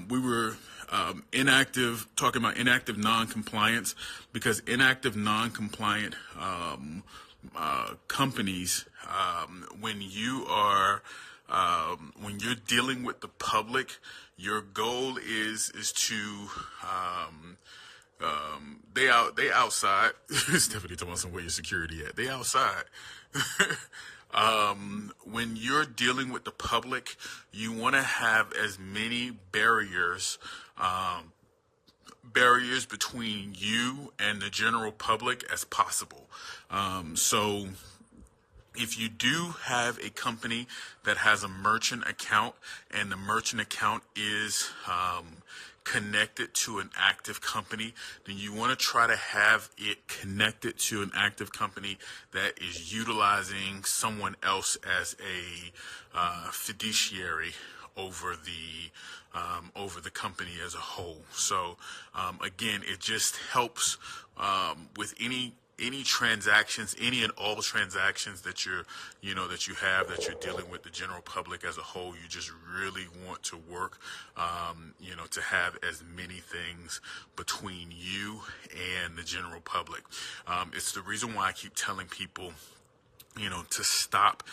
We were talking about inactive non-compliance, because inactive non-compliant companies, when you're dealing with the public, your goal is to they outside. Stephanie talking about some where your security at. They outside. When you're dealing with the public, you want to have as many barriers between you and the general public as possible. So if you do have a company that has a merchant account and the merchant account is connected to an active company, then you want to try to have it connected to an active company that is utilizing someone else as a fiduciary over the company as a whole. So again, it just helps with any transactions, any and all transactions that you're dealing with the general public as a whole. You just really want to work, to have as many things between you and the general public. It's the reason why I keep telling people, to stop,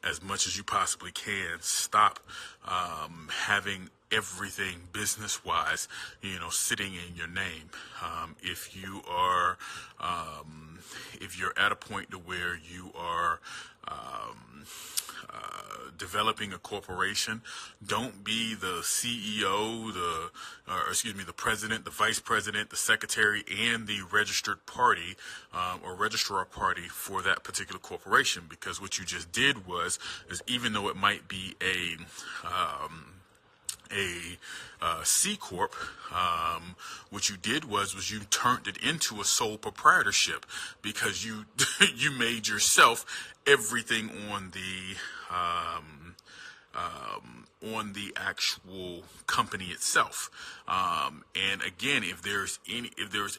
as much as you possibly can, stop having everything business-wise, sitting in your name. If you're at a point to where you are developing a corporation, don't be the CEO, the president, the vice president, the secretary, and the registered party or registrar party for that particular corporation. Because what you just did is even though it might be a C corp, what you did was you turned it into a sole proprietorship, because you you made yourself everything on the actual company itself. And again, if there's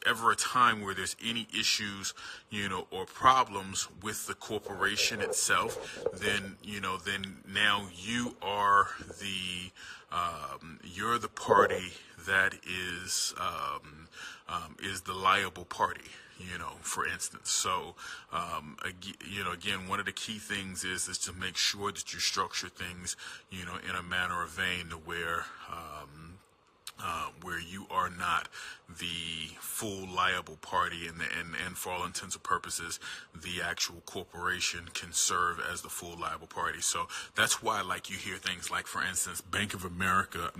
ever a time where there's any issues, or problems with the corporation itself, then now you're the party that is the liable party, for instance. So, again, one of the key things is to make sure that you structure things, in a manner of vein to where you are not the full liable party, and for all intents and purposes, the actual corporation can serve as the full liable party. So that's why, you hear things like, for instance, Bank of America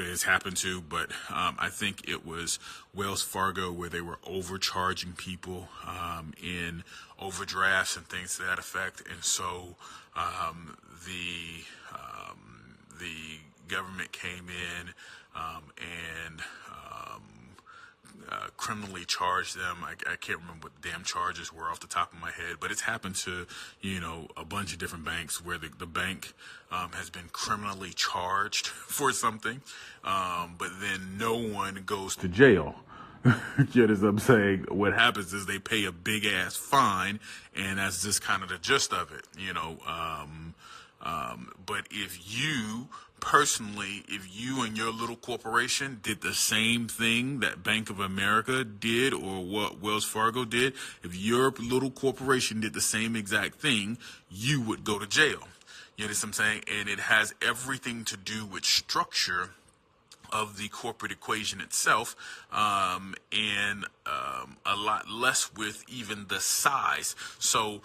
has happened to, but I think it was Wells Fargo, where they were overcharging people in overdrafts and things to that effect. And so the government came in and criminally charged them. I can't remember what the damn charges were off the top of my head, but it's happened to, a bunch of different banks where the bank has been criminally charged for something, but then no one goes to jail. You know what I'm saying? What happens is they pay a big ass fine, and that's just kind of the gist of it, but if you and your little corporation did the same thing that Bank of America did, or what Wells Fargo did, if your little corporation did the same exact thing, you would go to jail. You know what I'm saying? And it has everything to do with structure of the corporate equation itself, and a lot less with even the size. So,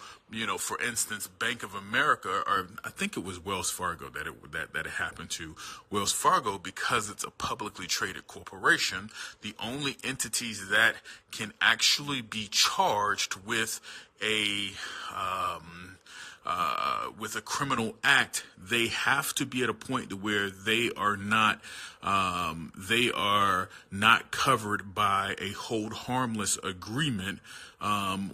for instance, Bank of America, or I think it was Wells Fargo that it happened to. Wells Fargo, because it's a publicly traded corporation, the only entities that can actually be charged with a criminal act, they have to be at a point to where they are not covered by a hold harmless agreement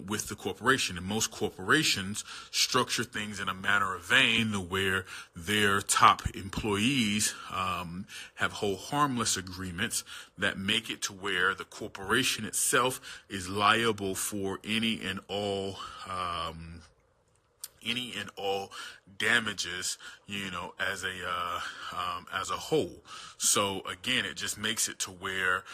with the corporation. And most corporations structure things in a manner of vein where their top employees have hold harmless agreements that make it to where the corporation itself is liable for any and all any and all damages, as a whole. So again, it just makes it to where,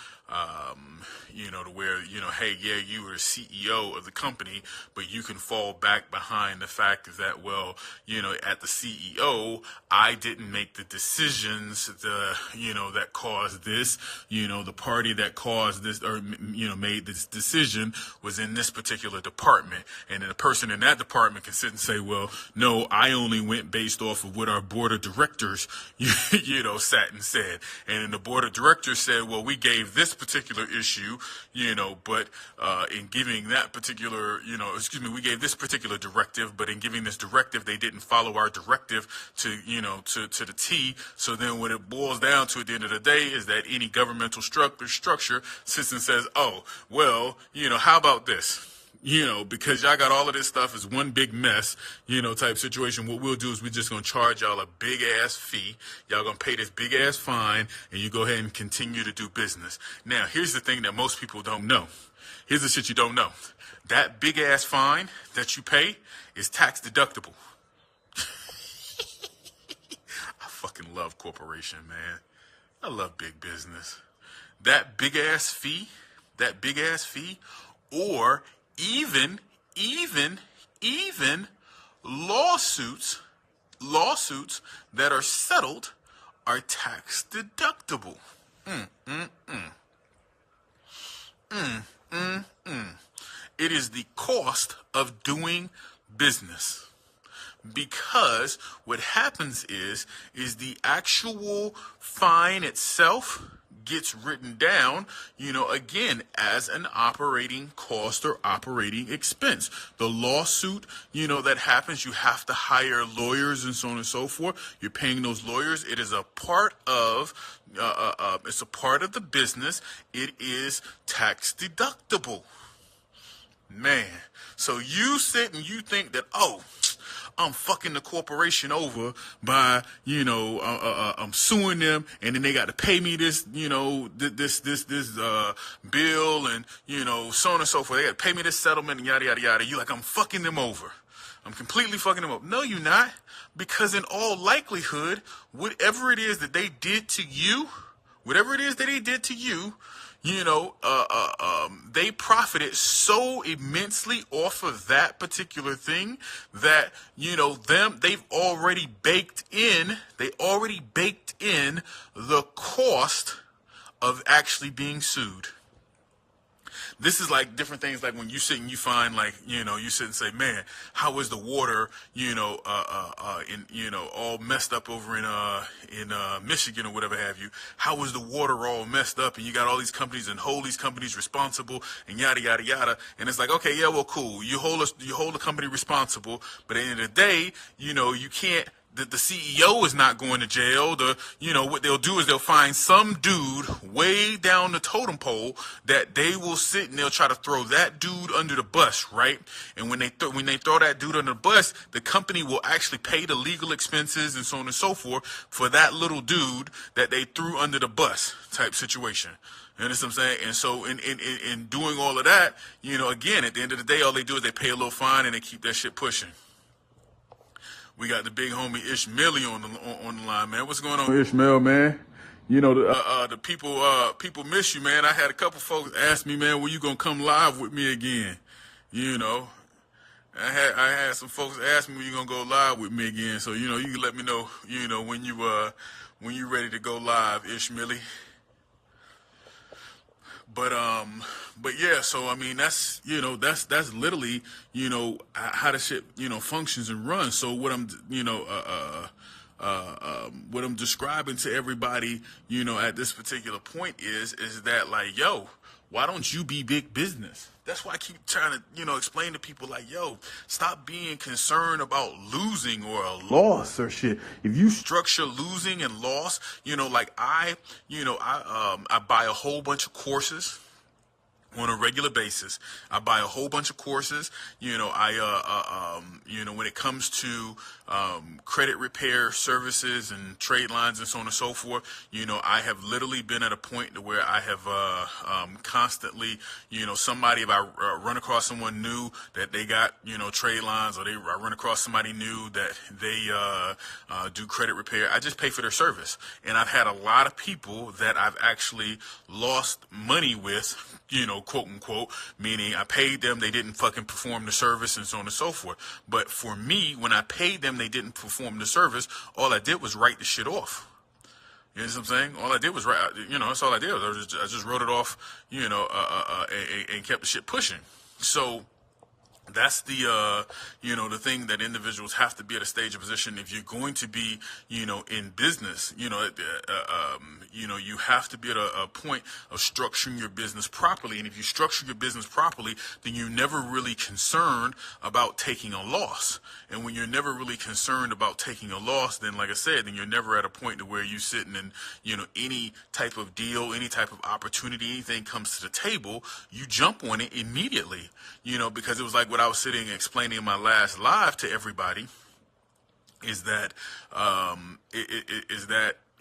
hey, yeah, you were CEO of the company, but you can fall back behind the fact that, well, at the CEO, I didn't make the decisions, that caused this, the party that caused this, or, made this decision was in this particular department. And then the person in that department can sit and say, well, no, I only went based off of what our board of directors, sat and said. And then the board of directors said, well, we gave this particular issue, but in giving that particular, we gave this particular directive, but in giving this directive, they didn't follow our directive to the T. So then what it boils down to at the end of the day is that any governmental structure sits and says, oh, well, how about this? Because y'all got all of this stuff as one big mess, type situation. What we'll do is we're just going to charge y'all a big ass fee. Y'all going to pay this big ass fine, and you go ahead and continue to do business. Now, here's the thing that most people don't know. Here's the shit you don't know. That big ass fine that you pay is tax deductible. I fucking love corporation, man. I love big business. That big ass fee, or even lawsuits that are settled are tax deductible. It is the cost of doing business. Because what happens is the actual fine itself gets written down, again, as an operating cost or operating expense. The lawsuit, that happens, you have to hire lawyers and so on and so forth. You're paying those lawyers. It is a part of, it's a part of the business. It is tax deductible. Man, so you sit and you think that, oh, I'm fucking the corporation over by, I'm suing them, and then they got to pay me this, this bill, and, so on and so forth. They got to pay me this settlement, and yada, yada, yada. You like, I'm fucking them over. I'm completely fucking them up. No, you're not. Because in all likelihood, whatever it is that they did to you, they profited so immensely off of that particular thing that, they've already baked in the cost of actually being sued. This is like different things, like when you sit and you find, like, you sit and say, man, how is the water, all messed up over in Michigan or whatever have you? How is the water all messed up? And you got all these companies and hold these companies responsible and yada, yada, yada. And it's like, okay, yeah, well, cool. You hold the company responsible, but at the end of the day, you can't. The CEO is not going to jail. What they'll do is they'll find some dude way down the totem pole that they will sit and they'll try to throw that dude under the bus, right? And when they throw that dude under the bus, the company will actually pay the legal expenses and so on and so forth for that little dude that they threw under the bus type situation. You understand what I'm saying? And so in doing all of that, again, at the end of the day, all they do is they pay a little fine and they keep that shit pushing. We got the big homie Ishmael on the line, man. What's going on, Ishmael, man? The people miss you, man. I had a couple folks ask me, man, when you gonna come live with me again? I had some folks ask me when you gonna go live with me again. So you can let me know, when you ready to go live, Ishmael. But yeah, so I mean that's literally how the shit functions and runs. So what I'm what I'm describing to everybody at this particular point is that, like, yo, why don't you be big business? That's why I keep trying to explain to people, like, yo, stop being concerned about losing or a loss or shit. If you structure losing and loss, like I buy a whole bunch of courses. on a regular basis. I buy a whole bunch of courses. When it comes to credit repair services and trade lines and so on and so forth, I have literally been at a point to where I have constantly, somebody, if I run across someone new that they got, trade lines, or I run across somebody new that they do credit repair, I just pay for their service. And I've had a lot of people that I've actually lost money with, quote unquote, meaning I paid them, they didn't fucking perform the service and so on and so forth. But for me, when I paid them, they didn't perform the service, all I did was write the shit off. You know what I'm saying? All I did was write, that's all I did. I just wrote it off, and kept the shit pushing. So that's the the thing that individuals have to be at a stage of position. If you're going to be, in business, you have to be at a point of structuring your business properly. And if you structure your business properly, then you're never really concerned about taking a loss. And when you're never really concerned about taking a loss, then like I said, then you're never at a point to where you're sitting and, any type of deal, any type of opportunity, anything comes to the table, you jump on it immediately, because it was like what I was sitting explaining in my last live to everybody is that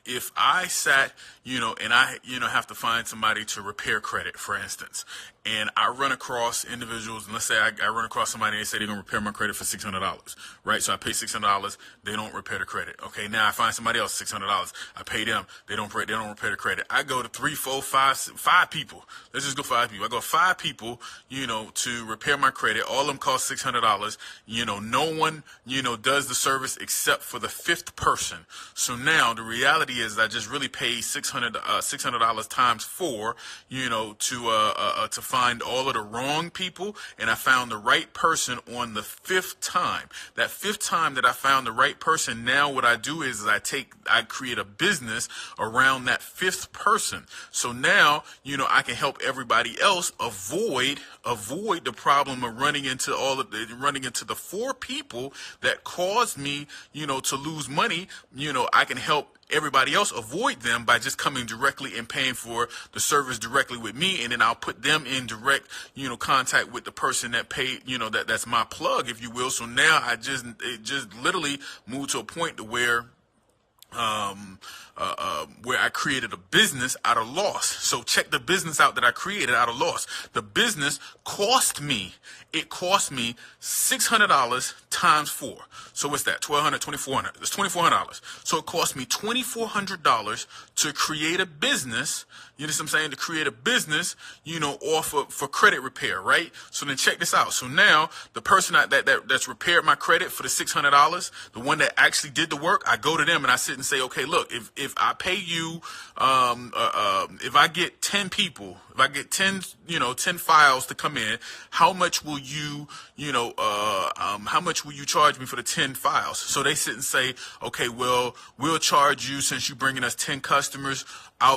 if I sat, and I, have to find somebody to repair credit, for instance, and I run across individuals, and let's say I run across somebody and they say they're going to repair my credit for $600, right? So I pay $600, they don't repair the credit. Okay, now I find somebody else $600, I pay them, they don't repair the credit. I go to 3, 4, 5 people. Let's just go 5 people. I go 5 people, to repair my credit. All of them cost $600. No one, does the service except for the 5th person. So now the reality is I just really paid $600 times 4, to find all of the wrong people, and I found the right person on the 5th time. That 5th time that I found the right person, now what I do is I create a business around that 5th person. So now, I can help everybody else avoid the problem of running into the 4 people that caused me, to lose money. I can help everybody else avoid them by just coming directly and paying for the service directly with me, and then I'll put them in direct, contact with the person that paid, that's my plug, if you will. So now it just literally moved to a point to where I created a business out of loss. So check the business out that I created out of loss. The business cost me $600 times 4. So what's that? $1,200, $2,400. That's $2,400. So it cost me $2,400 to create a business. You know what I'm saying? To create a business, for credit repair, right? So then check this out. So now the person that's repaired my credit for the $600, the one that actually did the work, I go to them and I sit and say, okay, look, if I pay you, if I get 10 people, if I get 10 files to come in, how much will you charge me for the 10 files? So they sit and say, okay, well, we'll charge you, since you're bringing us 10 customers,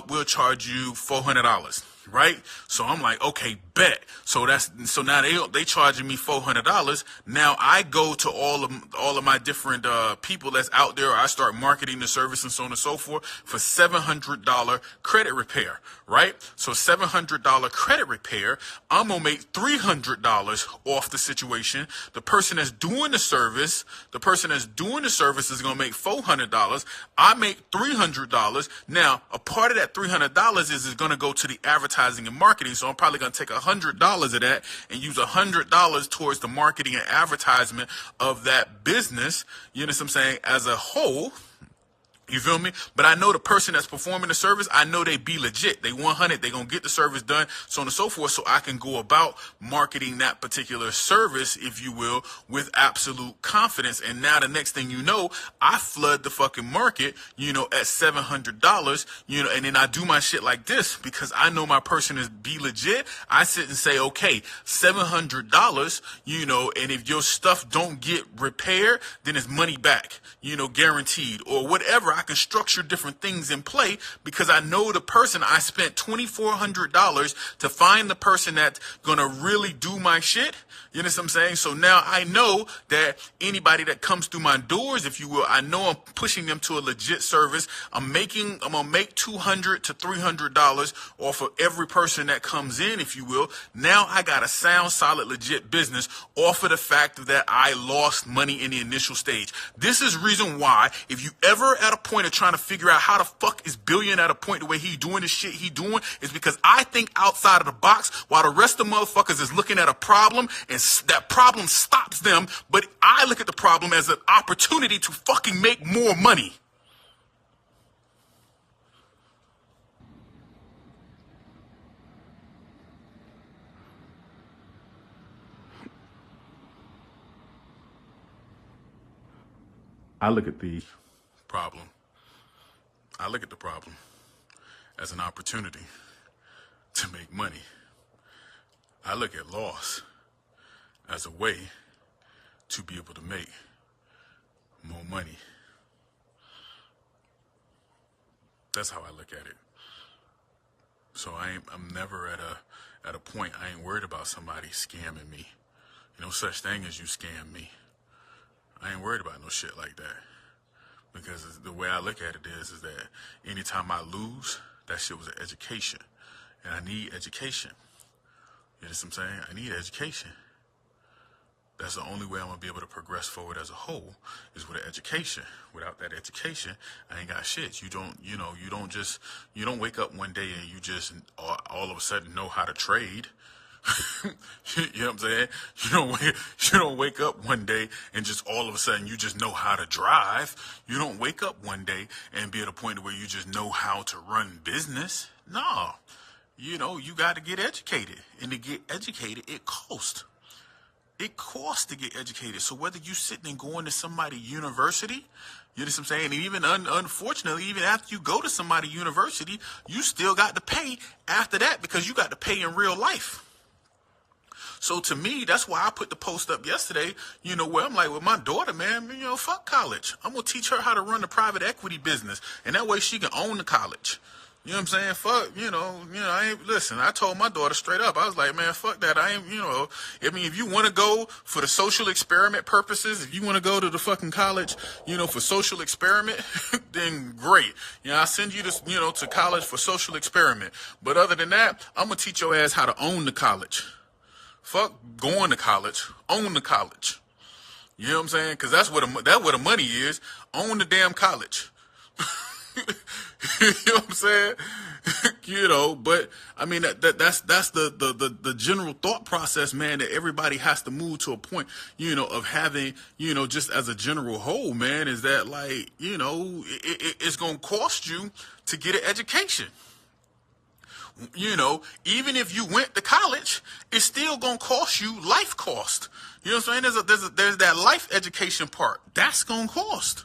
we'll charge you $400. Right? So I'm like, okay, bet. So now they charging me $400. Now I go to all of my different people that's out there. I start marketing the service and so on and so forth for $700 credit repair. Right? So $700 credit repair, I'm gonna make $300 off the situation. The person that's doing the service is gonna make $400. I make $300. Now a part of that $300 is gonna go to the advertising and marketing. So I'm probably going to take $100 of that and use $100 towards the marketing and advertisement of that business. You know what I'm saying? As a whole. You feel me? But I know the person that's performing the service, I know they be legit. They 100, they going to get the service done, so on and so forth, so I can go about marketing that particular service, if you will, with absolute confidence. And now the next thing you know, I flood the fucking market, at $700, and then I do my shit like this because I know my person is be legit. I sit and say, okay, $700, and if your stuff don't get repaired, then it's money back, guaranteed, or whatever. I can structure different things in play because I know the person. I spent $2,400 to find the person that's going to really do my shit. You know what I'm saying? So now I know that anybody that comes through my doors, if you will, I know I'm pushing them to a legit service. I'm going to make $200 to $300 off of every person that comes in, if you will. Now I got a sound, solid, legit business off of the fact that I lost money in the initial stage. This is reason why, if you ever at a point of trying to figure out how the fuck is Billion at a point the way he doing the shit he doing, is because I think outside of the box while the rest of the motherfuckers is looking at a problem and that problem stops them, but I look at the problem as an opportunity to fucking make more money. I look at the problem. I look at the problem as an opportunity to make money. I look at loss as a way to be able to make more money. That's how I look at it. So I'm never at a point. I ain't worried about somebody scamming me. No such thing as you scam me. I ain't worried about no shit like that. Because the way I look at it is that anytime I lose, that shit was an education. And I need education. You know what I'm saying? I need education. That's the only way I'm going to be able to progress forward as a whole is with an education. Without that education, I ain't got shit. You don't wake up one day and you just all of a sudden know how to trade. You know what I'm saying? You don't wake up one day and just all of a sudden you just know how to drive. You don't wake up one day and be at a point where you just know how to run business. No. You got to get educated. And to get educated, it costs. It costs to get educated. So whether you sitting and going to somebody's university, you know what I'm saying? And even unfortunately, even after you go to somebody's university, you still got to pay after that because you got to pay in real life. So to me, that's why I put the post up yesterday, where I'm like, with my daughter, man, fuck college. I'm going to teach her how to run the private equity business. And that way she can own the college. You know what I'm saying? Fuck, listen, I told my daughter straight up. I was like, man, fuck that. If you want to go for the social experiment purposes, if you want to go to the fucking college, for social experiment, then great. I'll send you to college for social experiment. But other than that, I'm going to teach your ass how to own the college. Fuck going to college. Own the college. You know what I'm saying? Because that's where the money is. Own the damn college. You know what I'm saying? But I mean that's the general thought process, man, that everybody has to move to a point, of having, just as a general whole, man, is that like, it's gonna cost you to get an education. Even if you went to college, it's still gonna cost you life cost. You know what I'm saying? There's that life education part. That's gonna cost.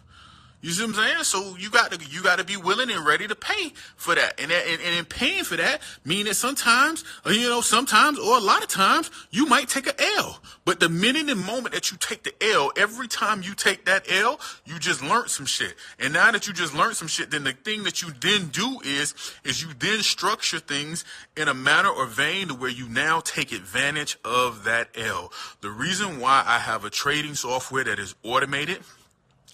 You see what I'm saying? So you got to be willing and ready to pay for that. And in paying for that, meaning sometimes or a lot of times you might take an L. But the minute and moment that you take the L, every time you take that L, you just learned some shit. And now that you just learned some shit, then the thing that you then do is you then structure things in a manner or vein to where you now take advantage of that L. The reason why I have a trading software that is automated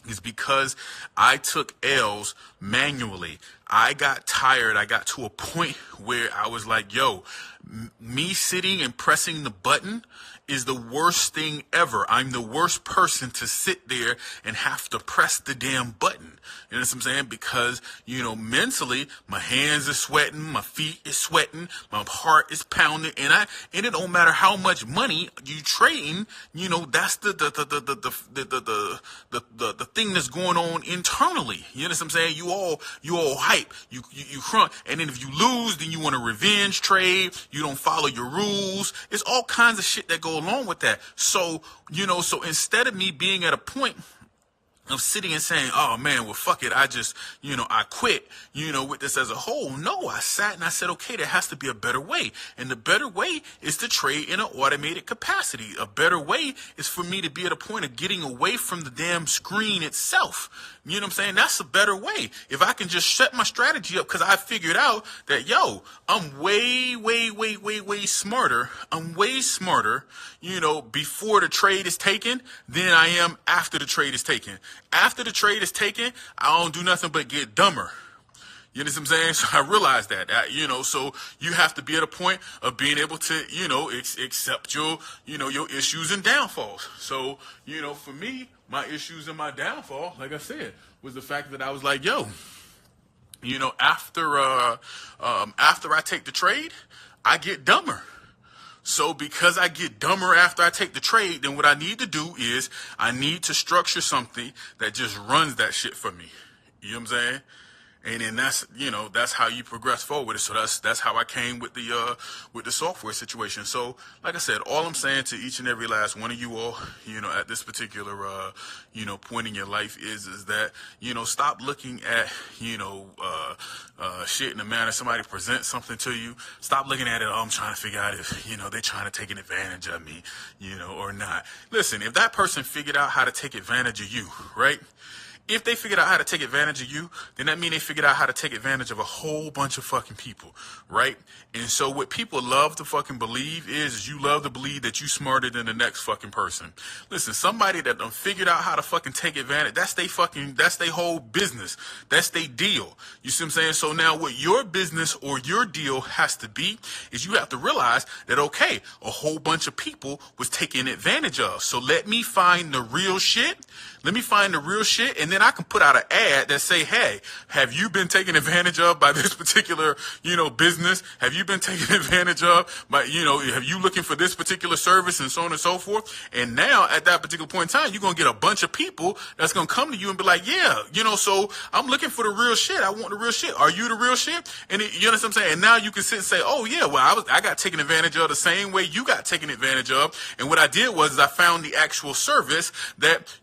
is because I took L's manually. I got tired. I got to a point where I was like, me sitting and pressing the button is the worst thing ever. I'm the worst person to sit there and have to press the damn button. You know what I'm saying? Because, mentally, my hands are sweating, my feet is sweating, my heart is pounding, and it don't matter how much money you trading, that's the thing that's going on internally. You know what I'm saying? You all hype, you crunk, and then if you lose, then you want a revenge trade, you don't follow your rules. It's all kinds of shit that go along with that. So, so instead of me being at a point of sitting and saying, oh man, well, fuck it. I just, I quit, with this as a whole. No, I sat and I said, okay, there has to be a better way. And the better way is to trade in an automated capacity. A better way is for me to be at a point of getting away from the damn screen itself. You know what I'm saying? That's a better way. If I can just set my strategy up, because I figured out that, I'm way, way, way, way, way smarter. I'm way smarter, before the trade is taken than I am after the trade is taken. After the trade is taken, I don't do nothing but get dumber. You know what I'm saying? So I realized that, so you have to be at a point of being able to, accept your issues and downfalls. So, for me, my issues and my downfall, like I said, was the fact that I was like, after I take the trade, I get dumber. So because I get dumber after I take the trade, then what I need to do is I need to structure something that just runs that shit for me. You know what I'm saying? And then that's how you progress forward. So that's how I came with the software situation. So like I said, all I'm saying to each and every last one of you all, at this particular, point in your life is that, stop looking at, shit in the manner somebody presents something to you. Stop looking at it. Oh, I'm trying to figure out if, they're trying to take an advantage of me, or not. Listen, if that person figured out how to take advantage of you, right? If they figured out how to take advantage of you, then that means they figured out how to take advantage of a whole bunch of fucking people, right? And so what people love to fucking believe is you love to believe that you smarter than the next fucking person. Listen, somebody that done figured out how to fucking take advantage, that's they whole business. That's they deal. You see what I'm saying? So now what your business or your deal has to be is you have to realize that, okay, a whole bunch of people was taken advantage of. So let me find the real shit. Let me find the real shit, and then I can put out an ad that say, hey, have you been taken advantage of by this particular, business? Have you been taken advantage of by, have you looking for this particular service and so on and so forth? And now at that particular point in time, you're going to get a bunch of people that's going to come to you and be like, yeah, so I'm looking for the real shit. I want the real shit. Are you the real shit? And you understand what I'm saying? And now you can sit and say, oh yeah, well, I got taken advantage of the same way you got taken advantage of. And what I did was I found the actual service that,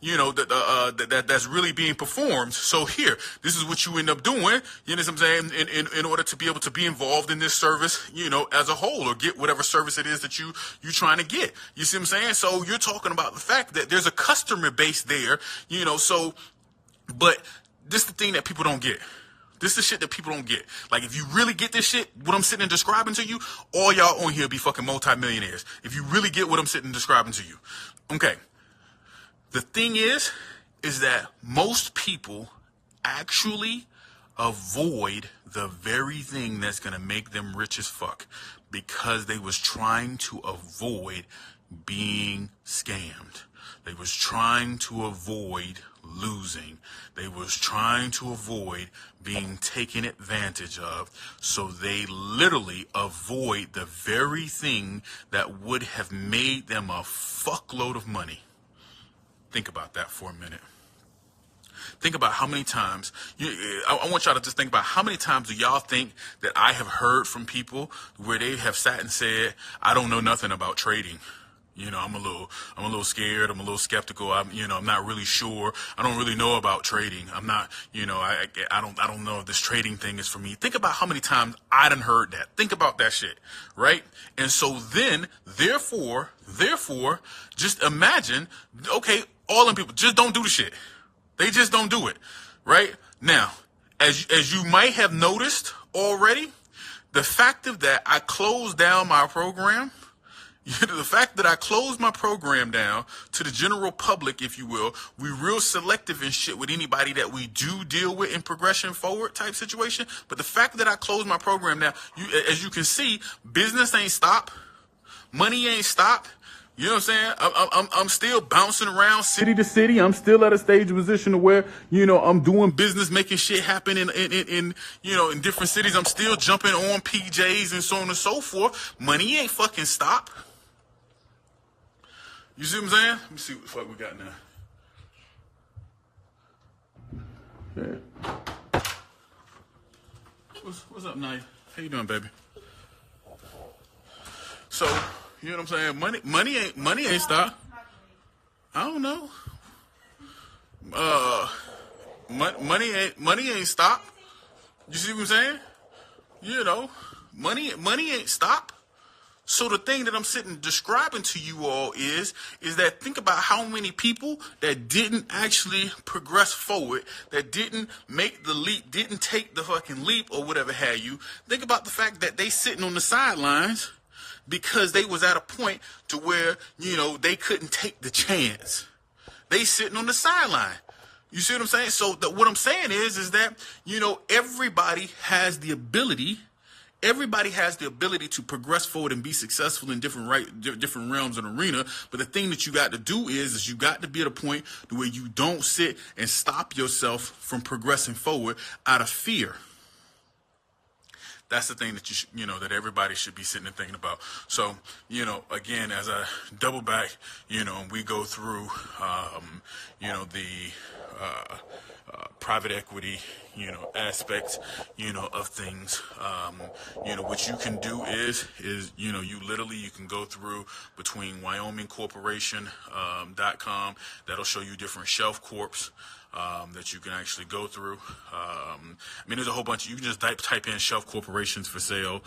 that's really being performed. So here, this is what you end up doing, you know what I'm saying, in order to be able to be involved in this service, as a whole, or get whatever service it is that you're trying to get. You see what I'm saying? So you're talking about the fact that there's a customer base there, but this is the thing that people don't get. This is the shit that people don't get. Like, if you really get this shit, what I'm sitting and describing to you, all y'all on here be fucking multimillionaires. If you really get what I'm sitting and describing to you. Okay. The thing is that most people actually avoid the very thing that's going to make them rich as fuck because they was trying to avoid being scammed. They was trying to avoid losing. They was trying to avoid being taken advantage of. So they literally avoid the very thing that would have made them a fuckload of money. Think about that for a minute. Think about how many times, I want y'all to just think about how many times do y'all think that I have heard from people where they have sat and said, I don't know nothing about trading. I'm a little scared. I'm a little skeptical. I'm not really sure. I don't really know about trading. I'm not, I don't know if this trading thing is for me. Think about how many times I done heard that. Think about that shit, right? And so then, therefore, just imagine, okay, all them people just don't do the shit. They just don't do it, right? Now, as you might have noticed already, the fact of that I closed down my program, the fact that I closed my program down to the general public, if you will, we real selective and shit with anybody that we do deal with in progression forward type situation. But the fact that I closed my program down, as you can see, business ain't stopped, money ain't stopped. You know what I'm saying? I'm still bouncing around city to city. I'm still at a stage position where, I'm doing business, making shit happen in different cities. I'm still jumping on PJs and so on and so forth. Money ain't fucking stopped. You see what I'm saying? Let me see what the fuck we got now. Yeah. What's up, Naya? How you doing, baby? So, you know what I'm saying? Money ain't stopped. I don't know. Uh, money ain't stop. You see what I'm saying? You know, money ain't stop. So the thing that I'm sitting describing to you all is that think about how many people that didn't actually progress forward, that didn't make the leap, didn't take the fucking leap or whatever have you. Think about the fact that they sitting on the sidelines because they was at a point to where, they couldn't take the chance. They sitting on the sideline. You see what I'm saying? So what I'm saying is that, everybody has the ability. Everybody has the ability to progress forward and be successful in different realms and arena. But the thing that you got to do is you got to be at a point to where you don't sit and stop yourself from progressing forward out of fear. That's the thing that that everybody should be sitting and thinking about. So, again, as I double back, and we go through, the private equity, aspects, of things, what you can do is, you can go through between WyomingCorporation.com. That'll show you different shelf corps. That you can actually go through. There's a whole bunch. You can just type in shelf corporations for sale,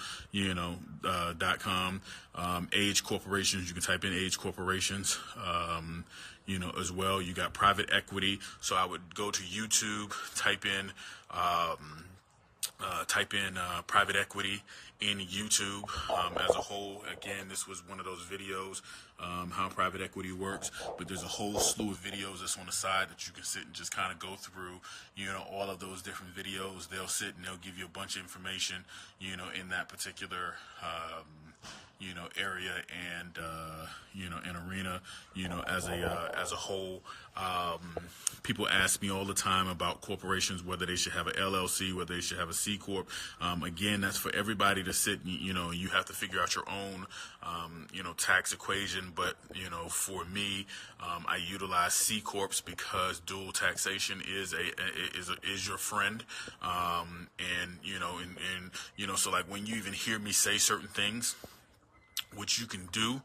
.com. Age corporations. You can type in age corporations, as well. You got private equity. So I would go to YouTube, type in private equity in YouTube as a whole. Again, this was one of those videos, how private equity works, but there's a whole slew of videos that's on the side that you can sit and just kind of go through, all of those different videos. They'll sit and they'll give you a bunch of information, in that particular, area and, an arena, as a whole. People ask me all the time about corporations, whether they should have an LLC, whether they should have a C Corp. Again, that's for everybody to sit, you have to figure out your own, tax equation. But, for me, I utilize C Corps because dual taxation is your friend. So like when you even hear me say certain things, what you can do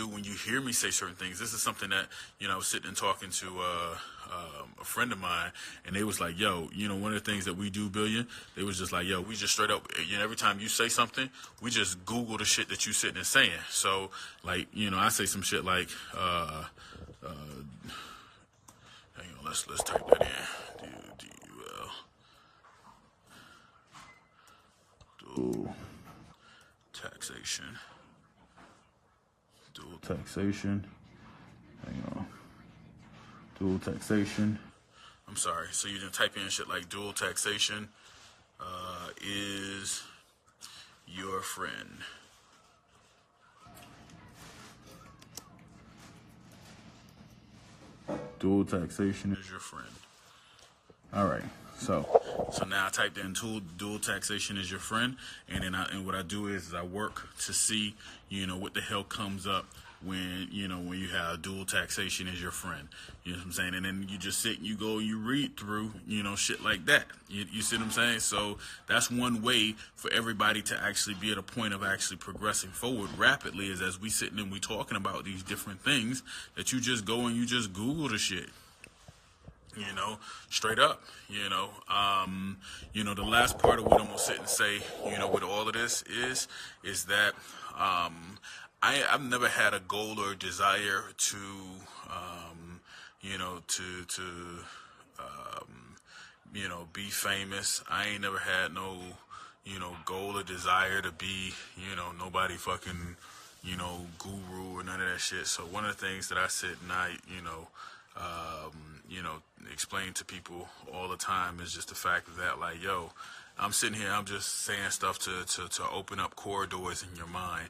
when you hear me say certain things. This is something that, I was sitting and talking to a friend of mine, and they was like, yo, one of the things that we do, Billion, they was just like, yo, we just straight up, every time you say something, we just Google the shit that you sitting and saying. So, like, I say some shit like, hang on, let's type that in. Dual taxation. Dual taxation. Hang on. Dual taxation. I'm sorry. So you can type in shit like dual taxation is your friend. Dual taxation is your friend. All right. So now I typed in dual taxation is your friend, and then what I do is I work to see, what the hell comes up when you have dual taxation is your friend. You know what I'm saying? And then you just sit and you go and you read through, shit like that. You see what I'm saying? So that's one way for everybody to actually be at a point of actually progressing forward rapidly, is as we sitting and we talking about these different things, that you just go and you just Google the shit. Straight up, the last part of what I'm gonna sit and say, with all of this is that, I've never had a goal or desire to, be famous. I ain't never had no, goal or desire to be, nobody fucking, guru or none of that shit. So one of the things that I sit and I, explain to people all the time is just the fact that, like, yo, I'm sitting here, I'm just saying stuff to open up corridors in your mind.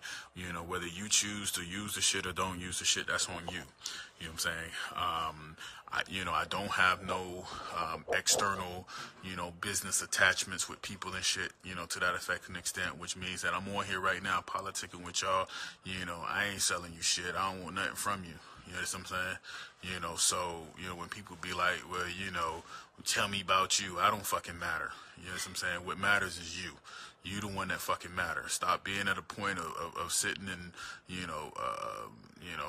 Whether you choose to use the shit or don't use the shit, that's on you. You know what I'm saying? I don't have no external, business attachments with people and shit, to that effect and extent, which means that I'm on here right now politicking with y'all. I ain't selling you shit. I don't want nothing from you. You know what I'm saying? So, when people be like, well, tell me about you, I don't fucking matter. You know what I'm saying? What matters is you. You the one that fucking matters. Stop being at a point of sitting and,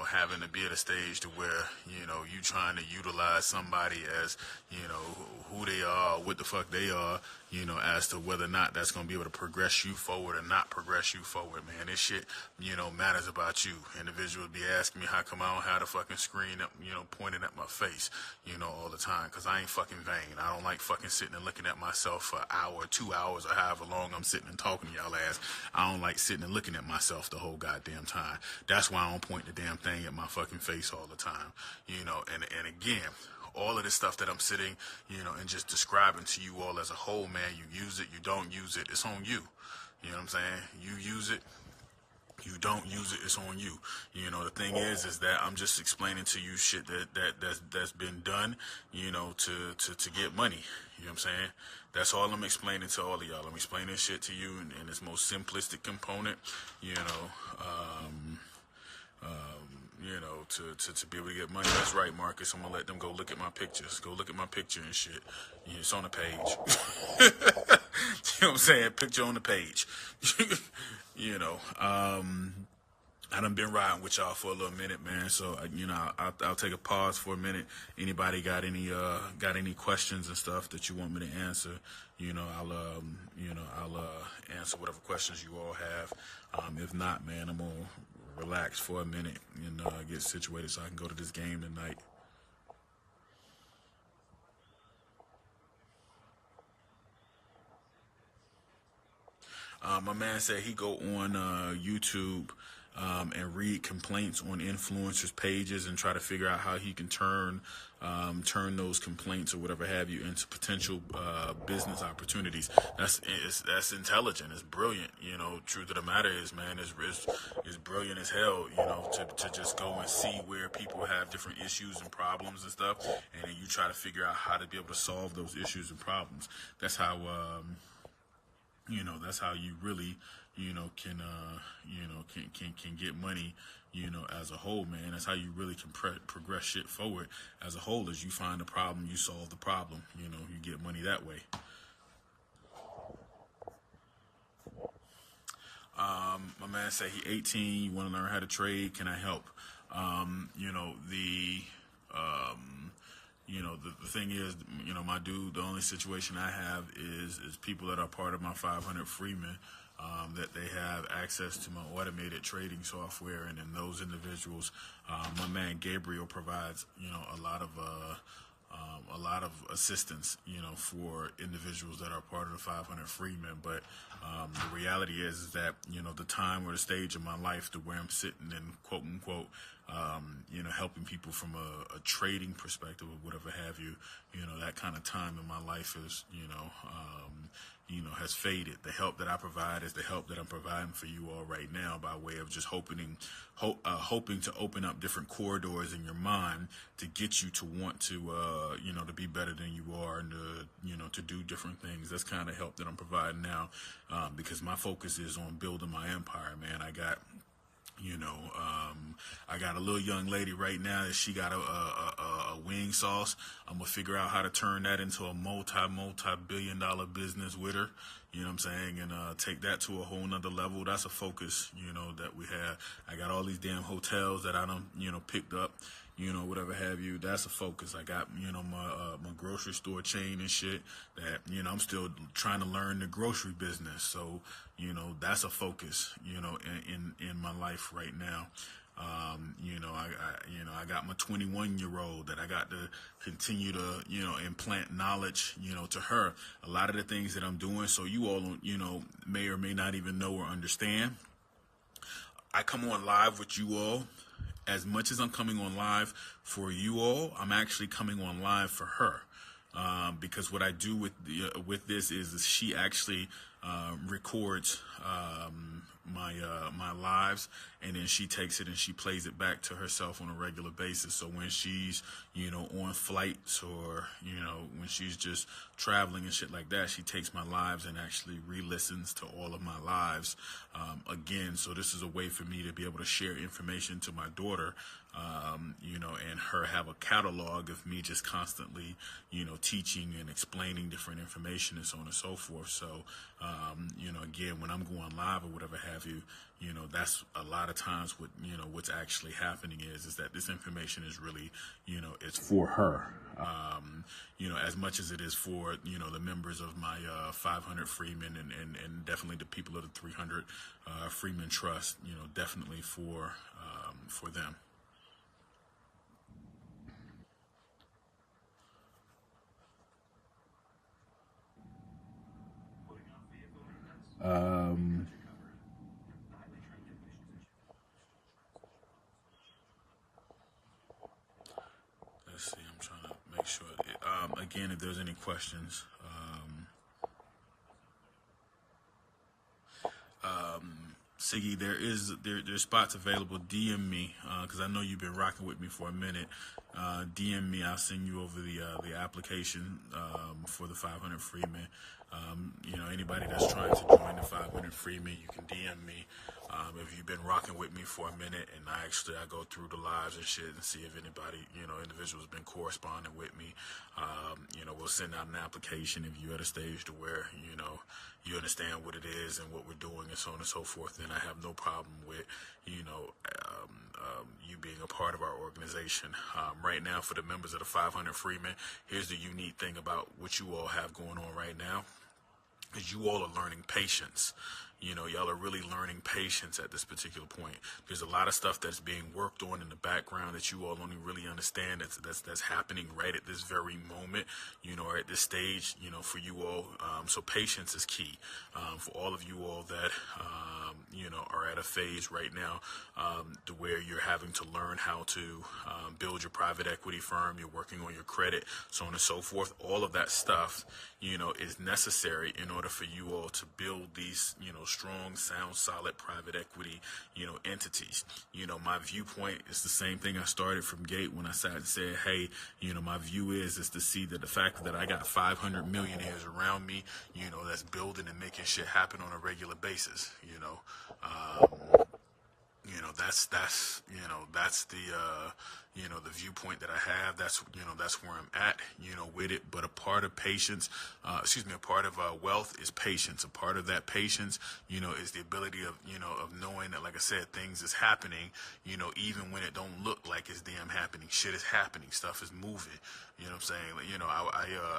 having having to be at a stage to where, you know, you trying to utilize somebody as, you know, who they are, what the fuck they are, you know, as to whether or not that's going to be able to progress you forward or not progress you forward, man. This shit, you know, matters about you. Individuals be asking me how come I don't have the fucking screen up, you know, pointed at my face, you know, all the time, because I ain't fucking vain. I don't like fucking sitting and looking at myself for an hour, 2 hours, or however long I'm sitting and talking to y'all ass. I don't like sitting and looking at myself the whole goddamn time. That's why I don't point the damn thing at my fucking face all the time, you know, and again, all of this stuff that I'm sitting, you know, and just describing to you all as a whole, man, you use it, you don't use it, it's on you. You know what I'm saying? You use it, you don't use it, it's on you. You know, the thing is that I'm just explaining to you shit that's been done, you know, to get money. You know what I'm saying? That's all I'm explaining to all of y'all. I'm explaining shit to you in its most simplistic component, you know, you know, to be able to get money. That's right, Marcus. I'm gonna let them go look at my pictures. Go look at my picture and shit. Yeah, it's on the page. You know what I'm saying? Picture on the page. You know, I done been riding with y'all for a little minute, man. So, you know, I'll take a pause for a minute. Anybody got any questions and stuff that you want me to answer? You know, I'll answer whatever questions you all have. If not, man, I'm gonna relax for a minute and get situated so I can go to this game tonight. My man said he go on YouTube and read complaints on influencers' pages and try to figure out how he can turn those complaints or whatever have you into potential business opportunities. That's intelligent. It's brilliant. You know, truth of the matter is, man, it's brilliant as hell. You know, to just go and see where people have different issues and problems and stuff, and then you try to figure out how to be able to solve those issues and problems. That's how. You know, that's how you really, you know, can get money, you know, as a whole, man. That's how you really can progress shit forward as a whole. Is you find a problem, you solve the problem, you know, you get money that way. My man said he 18, you want to learn how to trade, can I help? You know, the thing is, you know, my dude, the only situation I have is people that are part of my 500 Freemen, that they have access to my automated trading software, and then those individuals, my man Gabriel provides, you know, a lot of assistance, you know, for individuals that are part of the 500 Freemen. But the reality is that, you know, the time or the stage of my life to where I'm sitting and quote unquote, you know, helping people from a trading perspective or whatever have you, you know, that kind of time in my life is, you know, has faded. The help that I provide is the help that I'm providing for you all right now by way of just hoping to open up different corridors in your mind to get you to want to, you know, to be better than you are and to, you know, to do different things. That's kind of help that I'm providing now, because my focus is on building my empire, man. I got a little young lady right now that she got a wing sauce. I'm gonna figure out how to turn that into a multi-billion-dollar business with her. You know what I'm saying? And take that to a whole nother level. That's a focus, you know, that we have. I got all these damn hotels that I done, you know, picked up, you know, whatever have you. That's a focus. I got, you know, my grocery store chain and shit that, you know, I'm still trying to learn the grocery business. So, you know, that's a focus, you know, in my life right now. You know, I got my 21-year-old that I got to continue to, you know, implant knowledge, you know, to her. A lot of the things that I'm doing, so you all, you know, may or may not even know or understand. I come on live with you all. As much as I'm coming on live for you all, I'm actually coming on live for her. Because what I do with this is she actually records my lives, and then she takes it and she plays it back to herself on a regular basis. So when she's, you know, on flights or, you know, when she's just traveling and shit like that, she takes my lives and actually re-listens to all of my lives again. So this is a way for me to be able to share information to my daughter, you know, and her have a catalog of me just constantly, you know, teaching and explaining different information and so on and so forth. So, you know, again, when I'm going live or whatever have have you, that's a lot of times what, what's actually happening is that this information is really, it's for her. As much as it is for, the members of my 500 Freemen and definitely the people of the 300 Freemen Trust, definitely for them. Let's see, I'm trying to make sure. Again, if there's any questions, Siggy, there's spots available. DM me because I know you've been rocking with me for a minute. DM me. I'll send you over the application for the 500 Freemen. Anybody that's trying to join the 500 Freemen, you can DM me. If you've been rocking with me for a minute, and I go through the lives and shit and see if anybody, individuals been corresponding with me. We'll send out an application if you're at a stage to where, you understand what it is and what we're doing and so on and so forth. Then I have no problem with, you being a part of our organization. Right now, for the members of the 500 Freemen, here's the unique thing about what you all have going on right now. Is you all are learning patience. Y'all are really learning patience at this particular point. There's a lot of stuff that's being worked on in the background that you all only really understand that's happening right at this very moment, or at this stage, for you all. So patience is key for all of you all that, are at a phase right now to where you're having to learn how to build your private equity firm. You're working on your credit, so on and so forth. All of that stuff, is necessary in order for you all to build these, strong, sound, solid private equity, entities. My viewpoint is the same thing I started from gate when I sat and said, hey, my view is to see that the fact that I got 500 millionaires around me, that's building and making shit happen on a regular basis, that's the viewpoint that I have. That's where I'm at, with it. But a part of patience, a part of wealth is patience. A part of that patience, is the ability of, of knowing that, like I said, things is happening, even when it don't look like it's damn happening. Shit is happening. Stuff is moving. You know what I'm saying?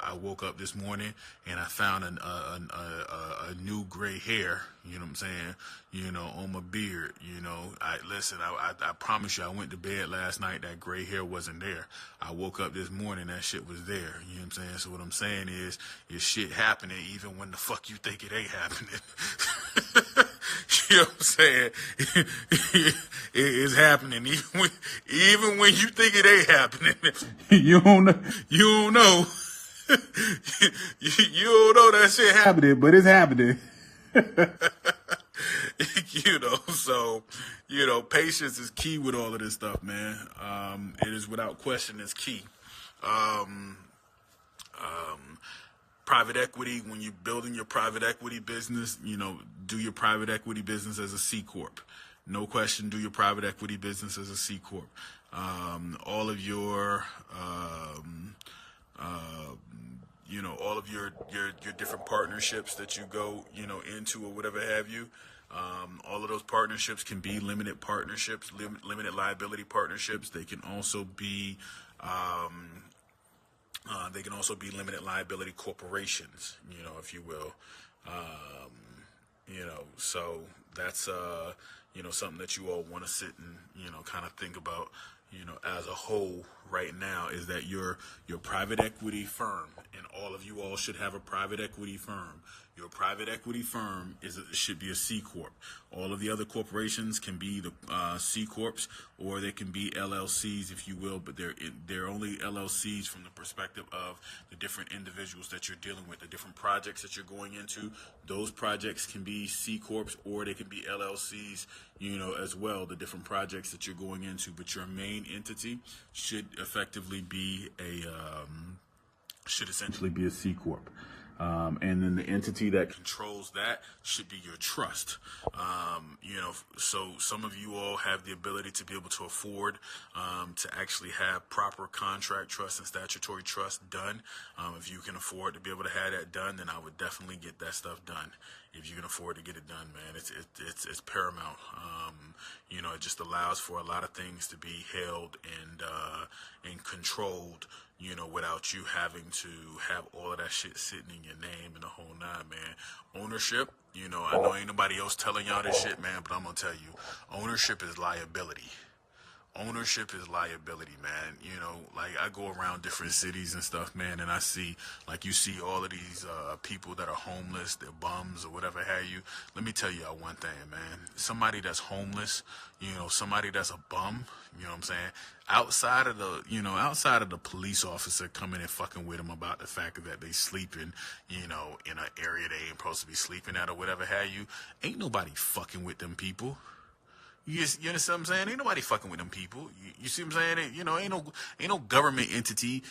I woke up this morning and I found a new gray hair, you know what I'm saying, on my beard. I promise you, I went to bed last night, that gray hair wasn't there. I woke up this morning, that shit was there. You know what I'm saying? So what I'm saying is shit happening even when the fuck you think it ain't happening. You know what I'm saying? It is happening even when you think it ain't happening. You don't know. You don't know. You don't know that shit happening, but it's happening. So, patience is key with all of this stuff, man. It is without question, it's key. Private equity, when you're building your private equity business, do your private equity business as a C Corp. No question, do your private equity business as a C Corp. All of your, all of your different partnerships that you go, into or whatever have you. All of those partnerships can be limited partnerships, limited liability partnerships. They can also be, limited liability corporations, if you will. So that's, something that you all want to sit and, kind of think about, as a whole right now, is that your private equity firm, and all of you all should have a private equity firm. Your private equity firm should be a C Corp. All of the other corporations can be the C Corps, or they can be LLCs, if you will, but they're only LLCs from the perspective of the different individuals that you're dealing with, the different projects that you're going into. Those projects can be C Corps, or they can be LLCs, as well, the different projects that you're going into. But your main entity should effectively be should essentially be a C Corp. And then the entity that controls that should be your trust. So some of you all have the ability to be able to afford to actually have proper contract trust and statutory trust done. If you can afford to be able to have that done, then I would definitely get that stuff done. if you can afford to get it done, man, it's paramount. It just allows for a lot of things to be held and controlled, without you having to have all of that shit sitting in your name and the whole nine, man. Ownership, I know ain't nobody else telling y'all this shit, man, but I'm gonna tell you, ownership is liability. Ownership is liability, man. Like I go around different cities and stuff, man, and I see, like you see all of these people that are homeless, they're bums or whatever have you. Let me tell y'all one thing, man. Somebody that's homeless, somebody that's a bum, you know what I'm saying? Outside of the police officer coming and fucking with them about the fact that they sleeping, in an area they ain't supposed to be sleeping at or whatever have you, ain't nobody fucking with them people. You understand what I'm saying? Ain't nobody fucking with them people. You see what I'm saying? Ain't no government entity,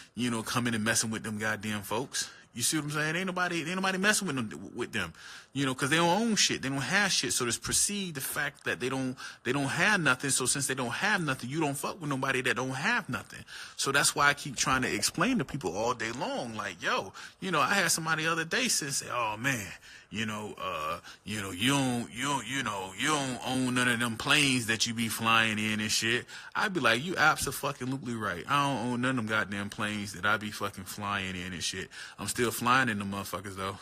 coming and messing with them goddamn folks. You see what I'm saying? Ain't nobody messing with them, because they don't own shit. They don't have shit. So it's perceived the fact that they don't have nothing. So since they don't have nothing, you don't fuck with nobody that don't have nothing. So that's why I keep trying to explain to people all day long, like, yo, I had somebody the other day say, oh man, you don't own none of them planes that you be flying in and shit. I'd be like, you absolutely right. I don't own none of them goddamn planes that I be fucking flying in and shit. I'm still flying in them motherfuckers though.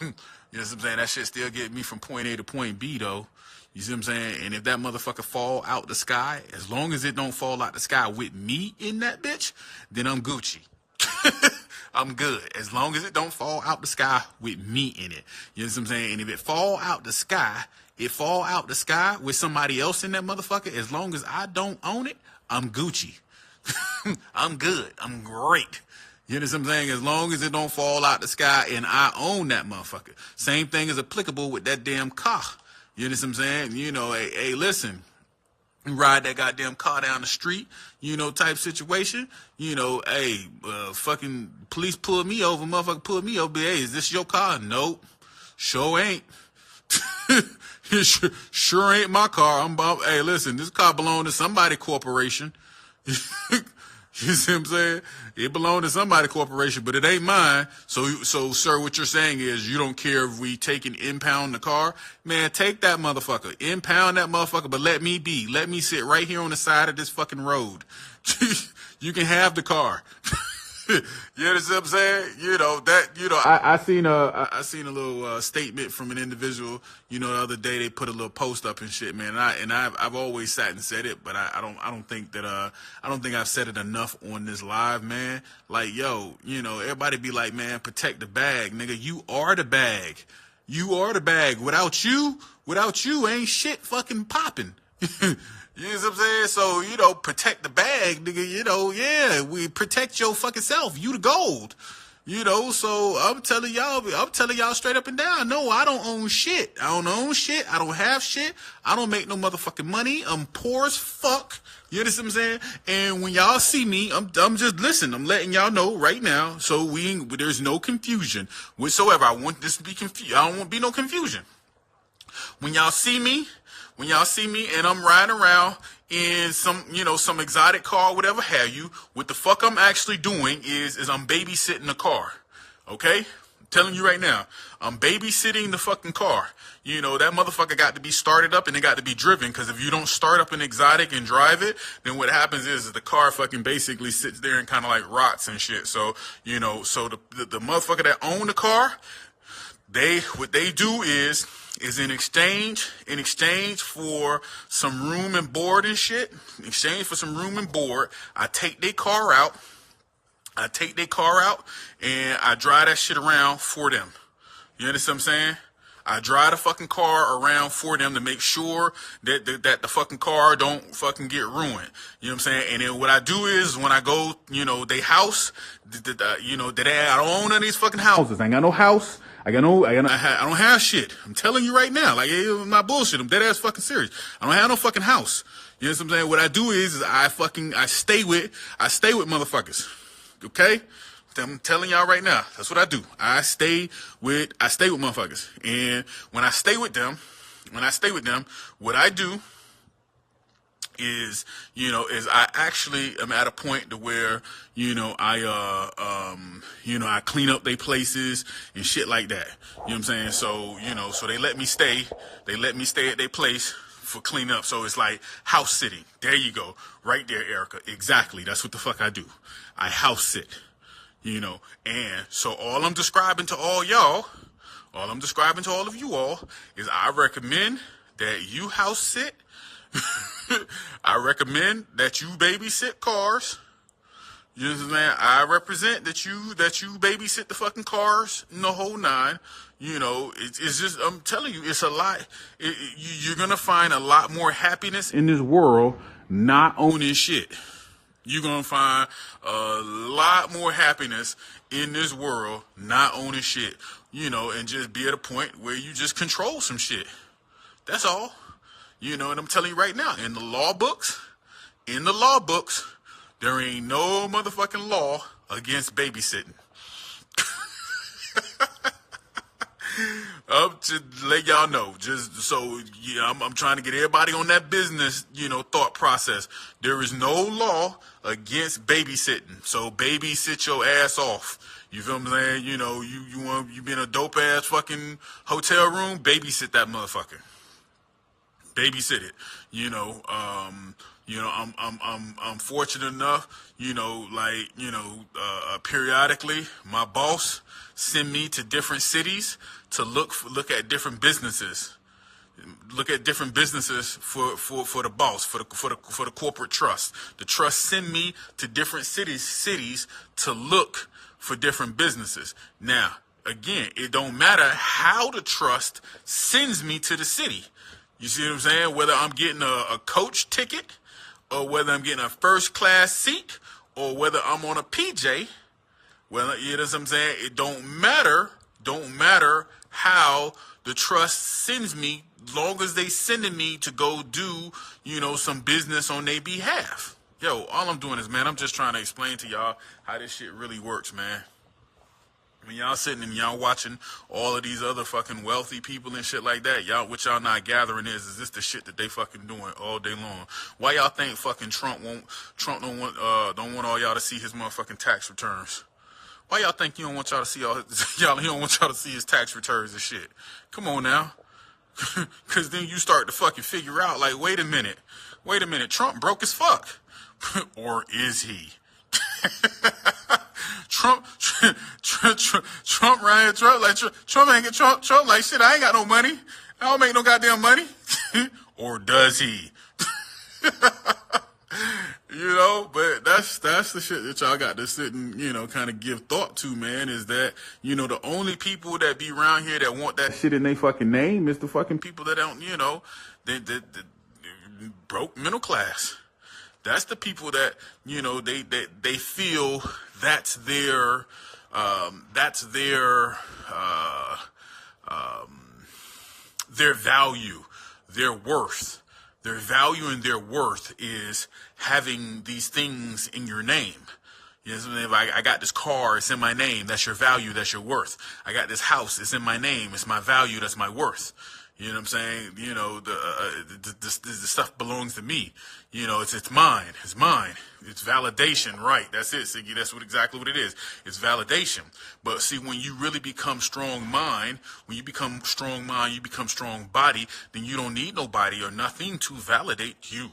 You know what I'm saying? That shit still get me from point A to point B though. You see what I'm saying? And if that motherfucker fall out the sky, as long as it don't fall out the sky with me in that bitch, then I'm Gucci. I'm good. As long as it don't fall out the sky with me in it. You know what I'm saying? And if it fall out the sky with somebody else in that motherfucker, as long as I don't own it, I'm Gucci. I'm good. I'm great. You know what I'm saying? As long as it don't fall out the sky and I own that motherfucker. Same thing is applicable with that damn car. You know what I'm saying? Hey, listen. You ride that goddamn car down the street, type situation. Fucking police pull me over, motherfucker pull me over. Hey, is this your car? Nope. Sure ain't. Sure ain't my car. Hey, listen, this car belong to somebody corporation. You see what I'm saying? It belonged to somebody corporation, but it ain't mine. So, sir, what you're saying is you don't care if we take and impound the car? Man, take that motherfucker. Impound that motherfucker, but let me be. Let me sit right here on the side of this fucking road. You can have the car. You understand what I'm saying? I seen a little statement from an individual, the other day. They put a little post up and shit, man. I've always sat and said it, but I don't think I've said it enough on this live, man. Like, yo, everybody be like, man, protect the bag, nigga. You are the bag. You are the bag. Without you ain't shit fucking popping. You know what I'm saying? So, protect the bag, nigga, yeah, we protect your fucking self. You the gold. So I'm telling y'all straight up and down, no, I don't own shit. I don't own shit. I don't have shit. I don't make no motherfucking money. I'm poor as fuck. You understand what I'm saying? And when y'all see me, I'm just, listen, I'm letting y'all know right now, so there's no confusion whatsoever. I want this to be confused. I don't want to be no confusion. When y'all see me and I'm riding around in some exotic car, whatever have you, what the fuck I'm actually doing is I'm babysitting the car. Okay? I'm telling you right now, I'm babysitting the fucking car. That motherfucker got to be started up and it got to be driven, because if you don't start up an exotic and drive it, then what happens is the car fucking basically sits there and kind of like rots and shit. So, so the motherfucker that own the car, what they do is in exchange for some room and board and shit, I take their car out and I drive that shit around for them. You understand what I'm saying? I drive the fucking car around for them to make sure that the fucking car don't fucking get ruined. You know what I'm saying? And then what I do is when I go, they house, I don't own none of these fucking houses. I ain't got no house. I don't have shit. I'm telling you right now. Like, I'm not bullshit. I'm dead ass fucking serious. I don't have no fucking house. You know what I'm saying? What I do is I stay with motherfuckers. Okay? I'm telling y'all right now. That's what I do. I stay with motherfuckers. And when I stay with them, what I do is, is I actually am at a point to where, I clean up their places and shit like that. You know what I'm saying? So, so they let me stay at their place for clean up. So it's like house sitting. There you go. Right there, Erica. Exactly. That's what the fuck I do. I house sit, and so all I'm describing to all of you all is I recommend that you house sit. I recommend that you babysit cars. You know what I'm saying? I represent that you babysit the fucking cars in the whole nine. It's just, I'm telling you, it's a lot. You're gonna find a lot more happiness in this world not owning shit. You're gonna find a lot more happiness in this world not owning shit. And just be at a point where you just control some shit. That's all. And I'm telling you right now, in the law books, there ain't no motherfucking law against babysitting. To let y'all know, just so I'm trying to get everybody on that business, thought process. There is no law against babysitting. So babysit your ass off. You feel what I'm saying? You be in a dope ass fucking hotel room, babysit that motherfucker. Babysit it. I'm fortunate enough, periodically my boss send me to different cities to look at different businesses. Look at different businesses for the boss, for the corporate trust. The trust send me to different cities to look for different businesses. Now, again, it don't matter how the trust sends me to the city. You see what I'm saying? Whether I'm getting a coach ticket, or whether I'm getting a first class seat, or whether I'm on a PJ, well, you know what I'm saying? It don't matter how the trust sends me, long as they sending me to go do, some business on their behalf. Yo, all I'm doing is, man, I'm just trying to explain to y'all how this shit really works, man. When y'all sitting and y'all watching all of these other fucking wealthy people and shit like that, what y'all not gathering is this the shit that they fucking doing all day long? Why y'all think fucking Trump don't want all y'all to see his motherfucking tax returns? Why y'all think he don't want y'all to see he don't want y'all to see his tax returns and shit? Come on now. Cause then you start to fucking figure out, like, wait a minute, Trump broke as fuck. Or is he? Trump right here, Trump ain't get Trump like shit. I ain't got no money. I don't make no goddamn money. Or does he? But that's the shit that y'all got to sit and, kind of give thought to, man, is that, the only people that be around here that want that shit in their fucking name is the fucking people that don't, they broke middle class. That's the people that, they feel that's their value, their worth. Their value and their worth is having these things in your name. If I got this car, it's in my name. That's your value. That's your worth. I got this house. It's in my name. It's my value. That's my worth. You know what I'm saying? The stuff belongs to me. It's mine. It's mine. It's validation, right? That's it, Siggy. That's exactly what it is. It's validation. But see, when you really become strong mind, you become strong body, then you don't need nobody or nothing to validate you.